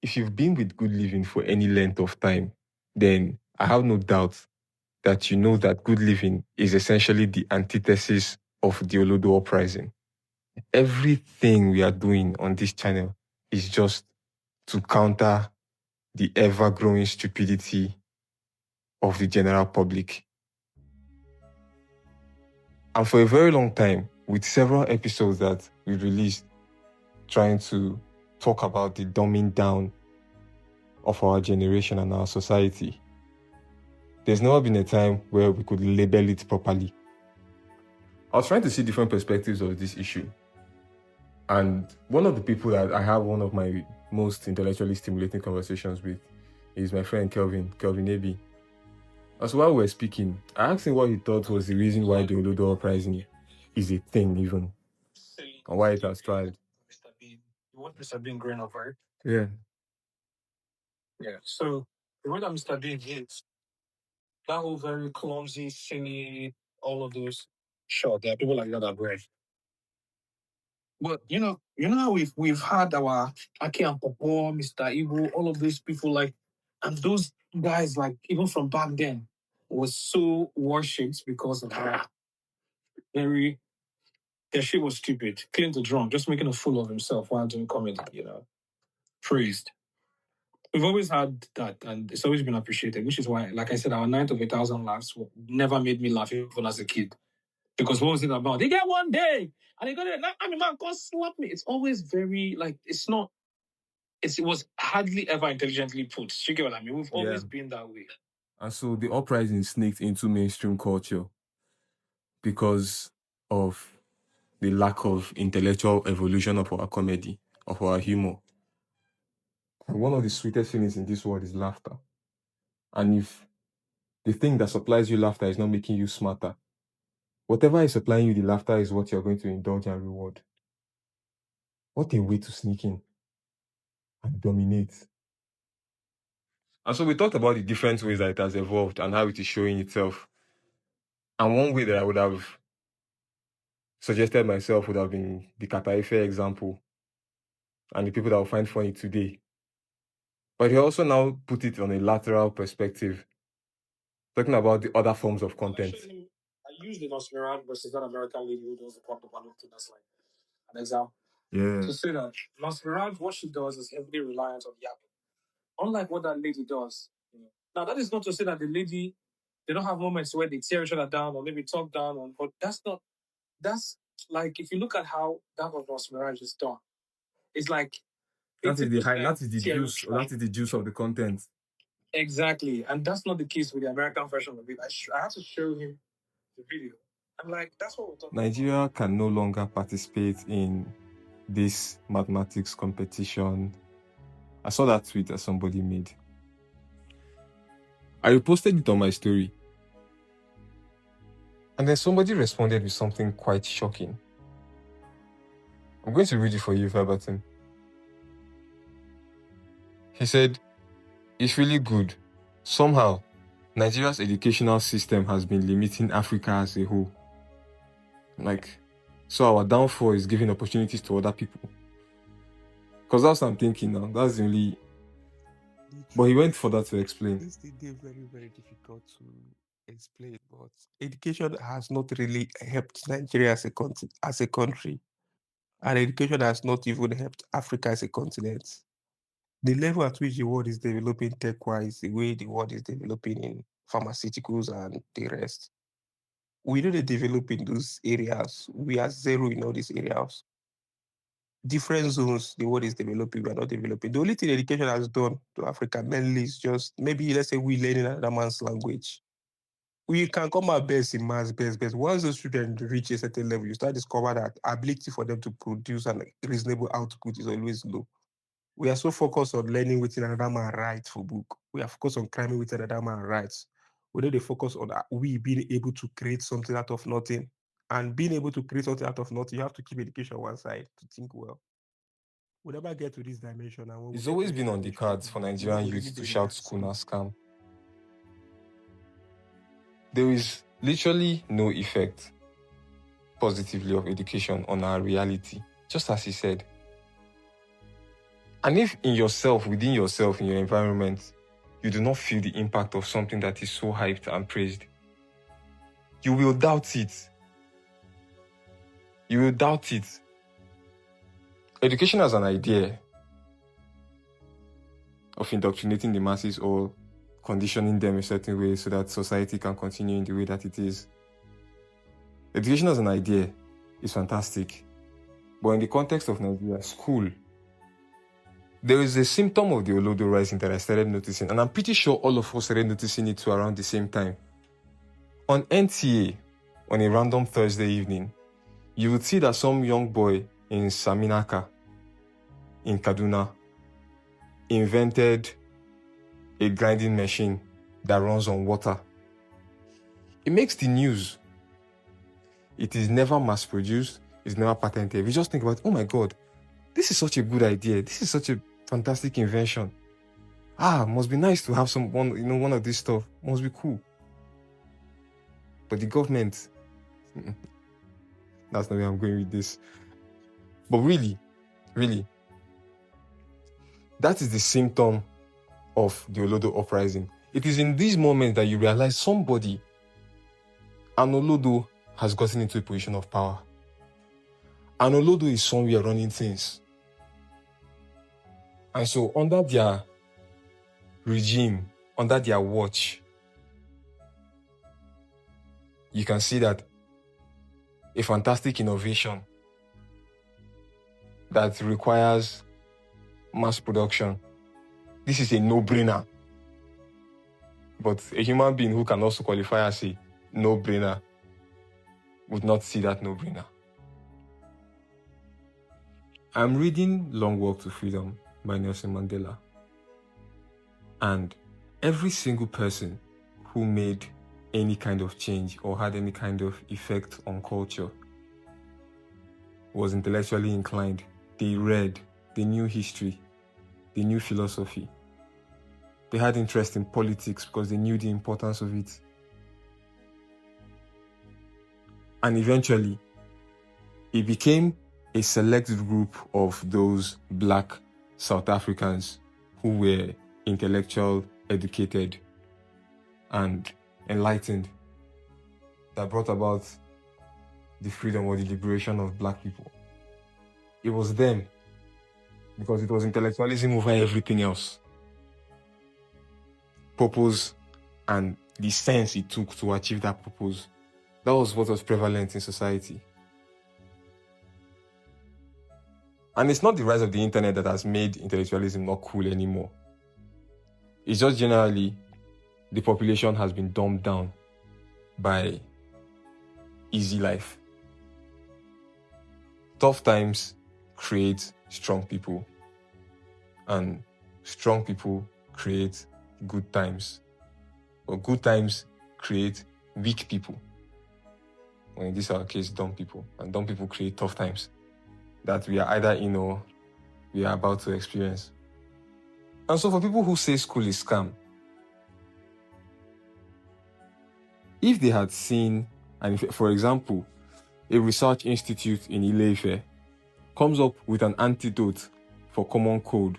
if you've been with Good Living for any length of time, then I have no doubt that you know that Good Living is essentially the antithesis of the Olodo Uprising. Everything we are doing on this channel is just to counter the ever-growing stupidity of the general public. And for a very long time, with several episodes that we released trying to talk about the dumbing down of our generation and our society, there's never been a time where we could label it properly. I was trying to see different perspectives of this issue. And one of the people that I have one of my most intellectually stimulating conversations with is my friend Kelvin AB. As while we were speaking, I asked him what he thought was the reason why the Olodo Uprising is a thing even, and why it has thrived. Mr. Bean. You want Mr. Bean growing up, right? Yeah. Yeah. So the way that Mr. Bean is, that whole very clumsy, silly, all of those. Sure, there are people like that are brave. But you know how we've had our Aki and Popo, Mr. Igbo, all of these people and those guys even from back then was so worshipped because of how their shit was stupid, clean to drunk, just making a fool of himself while doing comedy, praised. We've always had that, and it's always been appreciated, which is why, like I said, our 9 of 1,000 laughs never made me laugh even as a kid. Because what was it about? They get one day, and they got it. I'm a man, God slap me. It's always very, it's not, it was hardly ever intelligently put. You get what I mean? We've always been that way. And so the uprising sneaked into mainstream culture because of the lack of intellectual evolution of our comedy, of our humor. And one of the sweetest feelings in this world is laughter. And if the thing that supplies you laughter is not making you smarter, whatever is supplying you the laughter is what you're going to indulge and reward. What a way to sneak in and dominate. And so we talked about the different ways that it has evolved and how it is showing itself. And one way that I would have suggested myself would have been the Kataife example and the people that will find funny today. But he also now put it on a lateral perspective, talking about the other forms of content. I used the Nosferatu versus that American lady who does the pop up that's like an example. Yeah. To say that Nosferatu, what she does is heavily reliant on yapping. Unlike what that lady does. Now, that is not to say that the lady, they don't have moments where they tear each other down or maybe talk down, but that's like, if you look at how that of Nosferatu is done, it's like, that is the juice of the content. Exactly. And that's not the case with the American version of it. I had to show him the video. I'm like, that's what we're talking about. Nigeria can no longer participate in this mathematics competition. I saw that tweet that somebody made. I reposted it on my story. And then somebody responded with something quite shocking. I'm going to read it for you verbatim. He said, "It's really good. Somehow, Nigeria's educational system has been limiting Africa as a whole. So our downfall is giving opportunities to other people." Because that's what I'm thinking now. That's the only... But he went further to explain. This thing is very, very difficult to explain, but education has not really helped Nigeria as a country. And education has not even helped Africa as a continent. The level at which the world is developing tech-wise, the way the world is developing in pharmaceuticals and the rest, we don't develop in those areas. We are zero in all these areas. Different zones, the world is developing, we are not developing. The only thing education has done to Africa mainly is just, maybe let's say we learning another man's language. We can come out best in maths, best. Once those students reach a certain level, you start discover that ability for them to produce a reasonable output is always low. We are so focused on learning within another man writes for book. We are focused on climbing within another man writes. We need to focus on we being able to create something out of nothing. And being able to create something out of nothing, you have to keep education one side to think well. We'll never get to this dimension. And it's always been on the cards for Nigerian youth to shout school na scam. There is literally no effect positively of education on our reality, just as he said. And if in yourself, within yourself, in your environment, you do not feel the impact of something that is so hyped and praised, you will doubt it. You will doubt it. Education as an idea of indoctrinating the masses or conditioning them a certain way so that society can continue in the way that it is. Education as an idea is fantastic. But in the context of Nigeria, school, there is a symptom of the Olodo Uprising that I started noticing, and I'm pretty sure all of us started noticing it too around the same time. On NTA, on a random Thursday evening, you would see that some young boy in Saminaka, in Kaduna, invented a grinding machine that runs on water. It makes the news. It is never mass-produced. It's never patented. We just think about, oh my God, this is such a good idea. This is such a fantastic invention. Must be nice to have one of this stuff. Must be cool. But the government, that's not where I'm going with this. But really, that is the symptom of the Olodo Uprising. It is in these moments that you realize somebody, an Olodo, has gotten into a position of power. An Olodo is somewhere running things. And so under their regime, under their watch, you can see that a fantastic innovation that requires mass production, this is a no-brainer. But a human being who can also qualify as a no-brainer would not see that no-brainer. I'm reading Long Walk to Freedom by Nelson Mandela. And every single person who made any kind of change or had any kind of effect on culture was intellectually inclined. They read, they knew history, they knew philosophy. They had interest in politics because they knew the importance of it. And eventually, it became a selected group of those Black South Africans who were intellectual, educated, and enlightened that brought about the freedom or the liberation of Black people. It was them, because it was intellectualism over everything else. Purpose and the sense it took to achieve that purpose. That was what was prevalent in society. And it's not the rise of the internet that has made intellectualism not cool anymore. It's just generally the population has been dumbed down by easy life. Tough times create strong people, and strong people create good times. Or good times create weak people. Or in this our case, dumb people. And dumb people create tough times that we are either in or we are about to experience. And so for people who say school is scam, if they had seen, and for example, a research institute in Ile-Ife comes up with an antidote for common cold,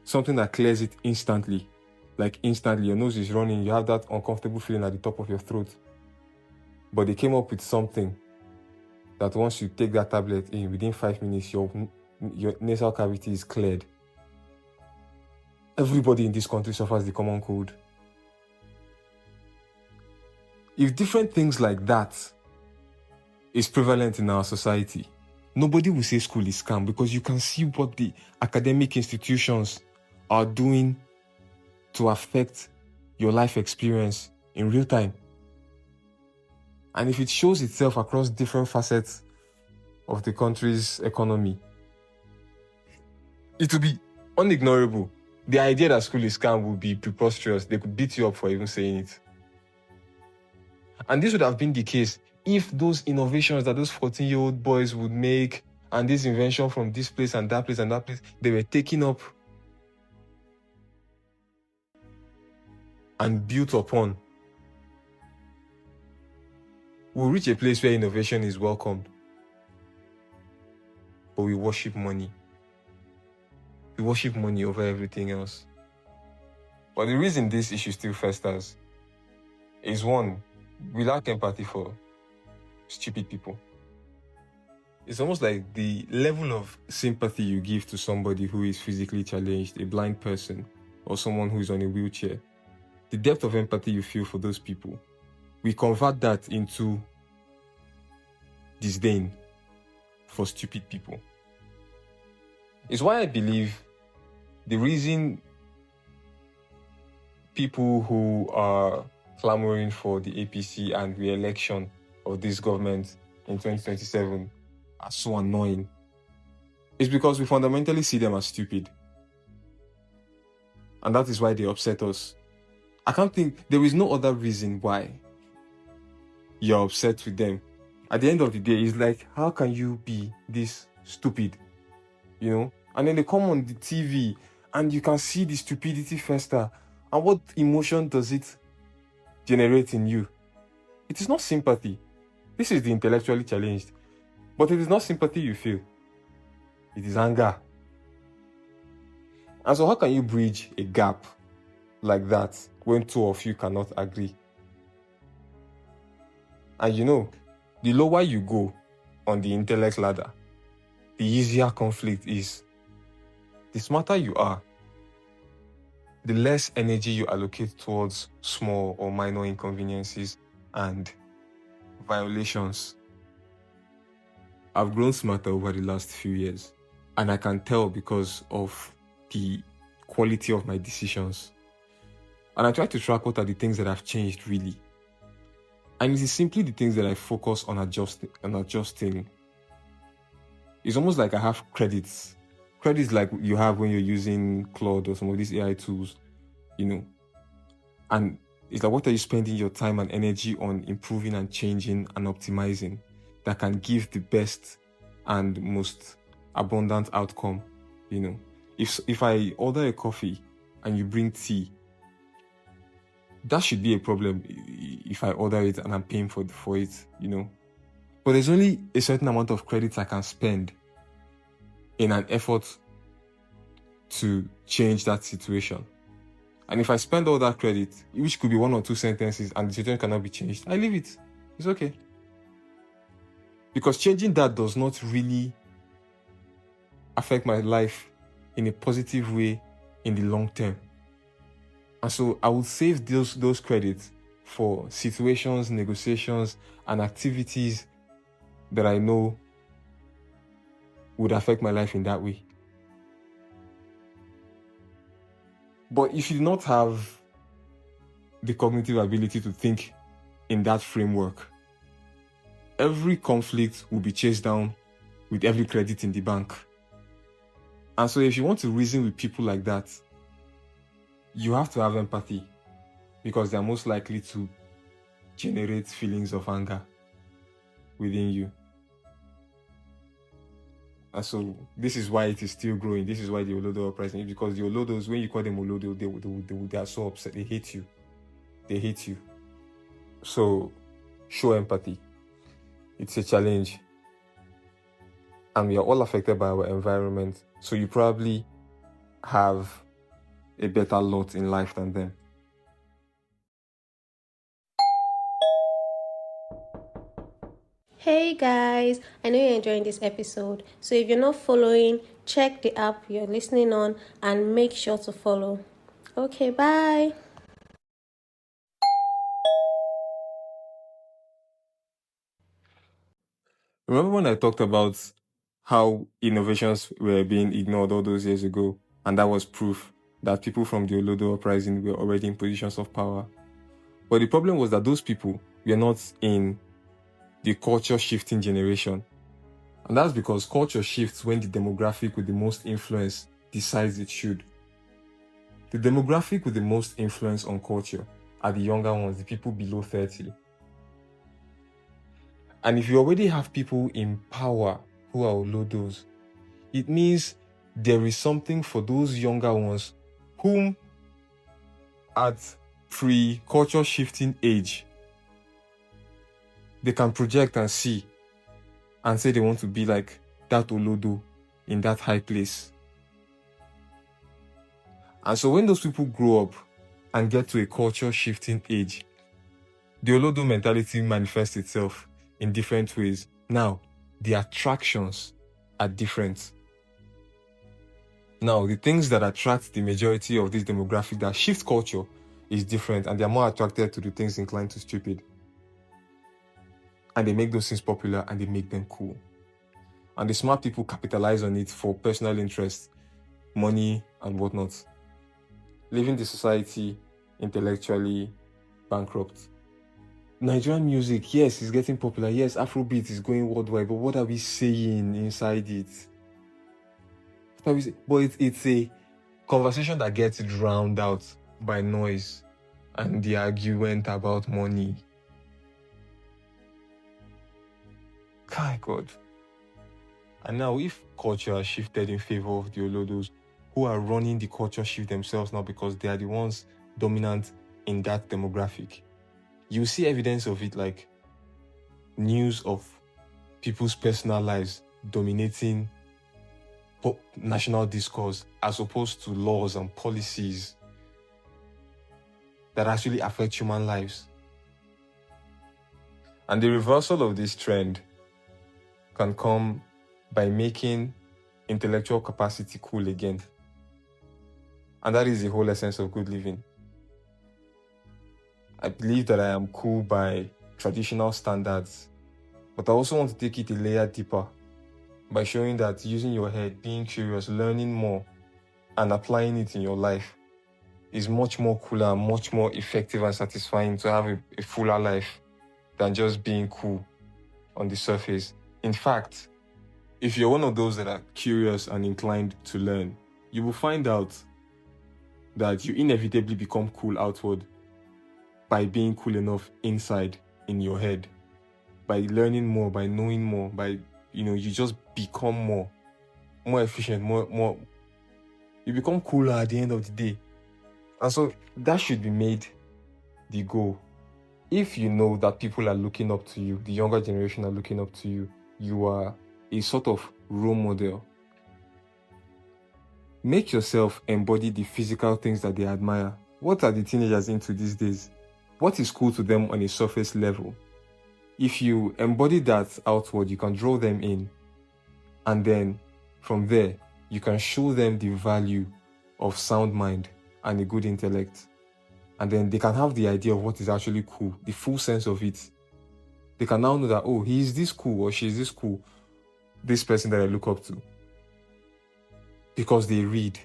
something that clears it instantly, like instantly, your nose is running, you have that uncomfortable feeling at the top of your throat. But they came up with something that once you take that tablet in, within 5 minutes, your nasal cavity is cleared. Everybody in this country suffers the common cold. If different things like that is prevalent in our society, nobody will say school is scam, because you can see what the academic institutions are doing to affect your life experience in real time. And if it shows itself across different facets of the country's economy, it will be unignorable. The idea that school is scam would be preposterous. They could beat you up for even saying it. And this would have been the case if those innovations that those 14-year-old boys would make, and this invention from this place and that place and that place, they were taken up and built upon. We'll reach a place where innovation is welcomed, but we worship money. We worship money over everything else. But the reason this issue still festers is, one, we lack empathy for stupid people. It's almost like the level of sympathy you give to somebody who is physically challenged, a blind person, or someone who is on a wheelchair, the depth of empathy you feel for those people, we convert that into disdain for stupid people. It's why I believe the reason people who are clamoring for the APC and re-election of this government in 2027 are so annoying is because we fundamentally see them as stupid. And that is why they upset us. I can't think, there is no other reason why you're upset with them. At the end of the day, it's like, how can you be this stupid? You know? And then they come on the TV and you can see the stupidity fester. And what emotion does it generate in you? It is not sympathy. This is the intellectually challenged. But it is not sympathy you feel. It is anger. And so how can you bridge a gap like that when two of you cannot agree? And you know, the lower you go on the intellect ladder, the easier conflict is. The smarter you are, the less energy you allocate towards small or minor inconveniences and violations. I've grown smarter over the last few years, and I can tell because of the quality of my decisions. And I try to track what are the things that have changed really. And it is simply the things that I focus on adjusting. It's almost like I have credits. Credits like you have when you're using Claude or some of these AI tools, you know. And it's like, what are you spending your time and energy on improving and changing and optimizing that can give the best and most abundant outcome, you know. If I order a coffee and you bring tea, that should be a problem if I order it and I'm paying for it, you know. But there's only a certain amount of credits I can spend in an effort to change that situation. And if I spend all that credit, which could be 1 or 2 sentences, and the situation cannot be changed, I leave it. It's okay. Because changing that does not really affect my life in a positive way in the long term. And so I will save those credits for situations, negotiations, and activities that I know would affect my life in that way. But if you do not have the cognitive ability to think in that framework, every conflict will be chased down with every credit in the bank. And so if you want to reason with people like that, you have to have empathy, because they're most likely to generate feelings of anger within you. And so this is why it is still growing. This is why the Olodo Uprising, because the Olodos, when you call them Olodo, they are so upset. They hate you. They hate you. So show empathy. It's a challenge. And we are all affected by our environment. So you probably have a better lot in life than them. Hey guys, I know you're enjoying this episode. So if you're not following, check the app you're listening on and make sure to follow. Okay, bye. Remember when I talked about how innovations were being ignored all those years ago, and that was proof that people from the Olodo Uprising were already in positions of power? But the problem was that those people were not in the culture shifting generation. And that's because culture shifts when the demographic with the most influence decides it should. The demographic with the most influence on culture are the younger ones, the people below 30. And if you already have people in power who are Olodos, it means there is something for those younger ones whom at pre-culture shifting age, they can project and see and say they want to be like that Olodo in that high place. And so when those people grow up and get to a culture shifting age, the Olodo mentality manifests itself in different ways. Now, the attractions are different. Now, the things that attract the majority of this demographic that shift culture is different, and they're more attracted to the things inclined to stupid. And they make those things popular and they make them cool. And the smart people capitalize on it for personal interest, money, and whatnot, leaving the society intellectually bankrupt. Nigerian music, yes, is getting popular. Yes, Afrobeat is going worldwide, but what are we saying inside it? But it's a conversation that gets drowned out by noise and the argument about money. God. And now, if culture has shifted in favor of the Olodos, who are running the culture shift themselves now because they are the ones dominant in that demographic, you see evidence of it, like news of people's personal lives dominating national discourse as opposed to laws and policies that actually affect human lives. And the reversal of this trend can come by making intellectual capacity cool again. And that is the whole essence of good living. I believe that I am cool by traditional standards, but I also want to take it a layer deeper by showing that using your head, being curious, learning more, and applying it in your life is much more cooler, much more effective and satisfying to have a fuller life than just being cool on the surface. In fact, if you're one of those that are curious and inclined to learn, you will find out that you inevitably become cool outward by being cool enough inside in your head, by learning more, by knowing more, by, you just become more efficient, more, you become cooler at the end of the day. And so that should be made the goal. If you know that people are looking up to you, the younger generation are looking up to you, you are a sort of role model. Make yourself embody the physical things that they admire. What are the teenagers into these days? What is cool to them on a surface level? If you embody that outward, you can draw them in. And then from there, you can show them the value of sound mind and a good intellect. And then they can have the idea of what is actually cool, the full sense of it. They can now know that, oh, he is this cool or she is this cool, this person that I look up to. Because they read,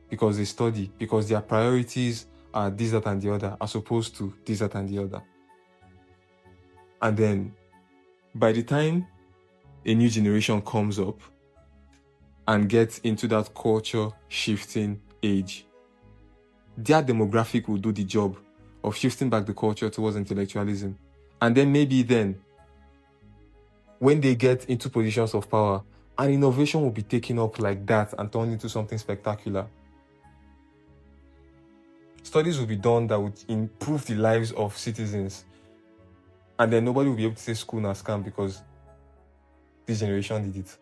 because they study, because their priorities are this, that, and the other, as opposed to this, that, and the other. And then, by the time a new generation comes up and gets into that culture shifting age, their demographic will do the job of shifting back the culture towards intellectualism. And then maybe then, when they get into positions of power, an innovation will be taken up like that and turned into something spectacular. Studies will be done that would improve the lives of citizens. And then nobody will be able to say school na scam because this generation did it.